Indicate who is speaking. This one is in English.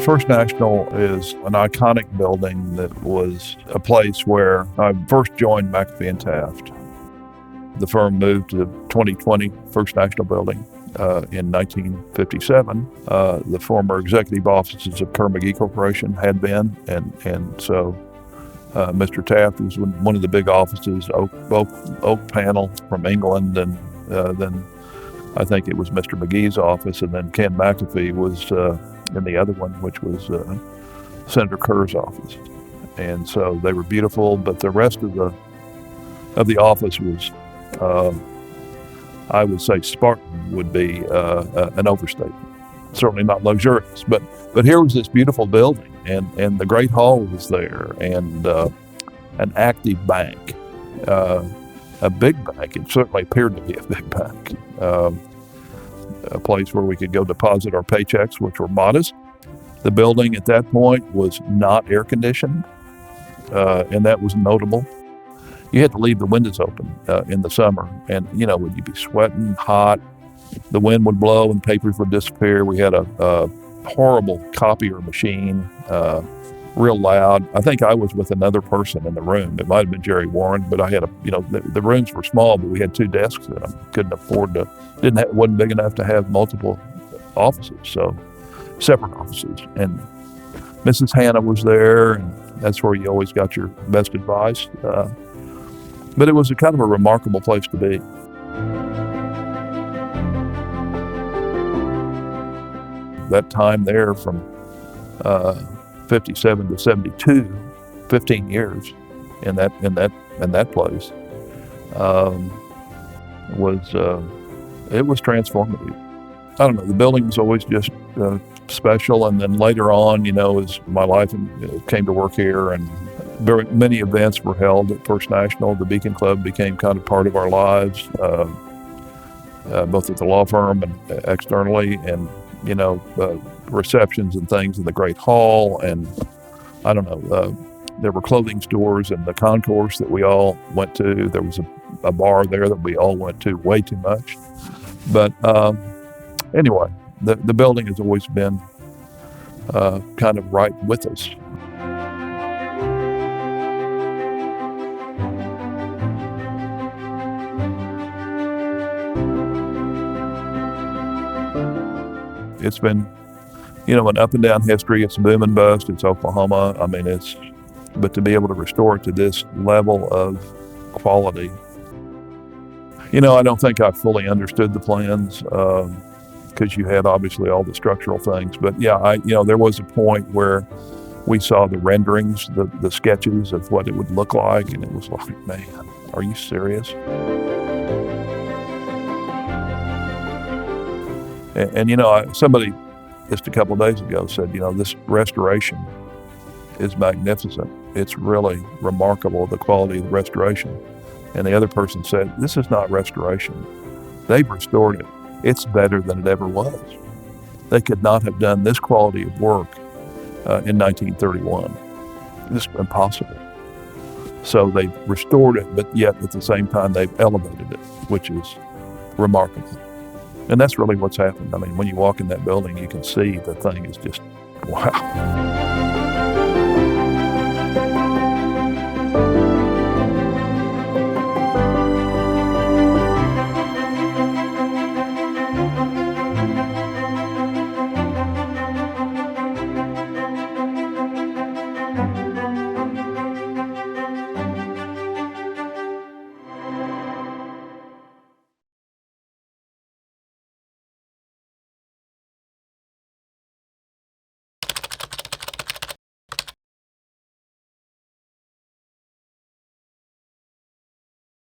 Speaker 1: First National is an iconic building that was a place where I first joined McAfee Taft. The firm moved to 2020 First National Building in 1957. The former executive offices of Kerr-McGee Corporation had been, and so Mr. Taft was one of the big offices, oak panel from England, and then I think it was Mr. McGee's office, and then Ken McAfee was in the other one, which was Senator Kerr's office. And so they were beautiful, but the rest of the office was, I would say, Spartan would be an overstatement. Certainly not luxurious, but here was this beautiful building, and the Great Hall was there, and an active bank, a big bank. It certainly appeared to be a big bank. A place where we could go deposit our paychecks, which were modest. The building at that point was not air conditioned, and that was notable. You had to leave the windows open in the summer, and would you be sweating, hot? The wind would blow and papers would disappear. We had a horrible copier machine, real loud. I think I was with another person in the room. It might have been Jerry Warren, but I had the rooms were small, but we had 2 desks in them. Couldn't afford to, wasn't big enough to have multiple offices, so separate offices. And Mrs. Hannah was there, and that's where you always got your best advice. But it was a kind of a remarkable place to be. That time there from 57 to 72, 15 years in that place, was transformative. I don't know, the building was always just special, and then later on, as my life came to work here, and very many events were held at First National. The Beacon Club became kind of part of our lives, both at the law firm and externally, and receptions and things in the Great Hall, and I don't know, there were clothing stores in the concourse that we all went to. There was a bar there that we all went to way too much. But anyway, the building has always been kind of right with us. It's been, an up and down history. It's boom and bust. It's Oklahoma. I mean, but to be able to restore it to this level of quality, I don't think I fully understood the plans because you had obviously all the structural things. But yeah, there was a point where we saw the renderings, the sketches of what it would look like, and it was like, man, are you serious? And somebody just a couple of days ago said, this restoration is magnificent. It's really remarkable, the quality of the restoration. And the other person said, this is not restoration. They've restored it. It's better than it ever was. They could not have done this quality of work in 1931. It's impossible. So they've restored it, but yet at the same time, they've elevated it, which is remarkable. And that's really what's happened. I mean, when you walk in that building, you can see the thing is just, wow.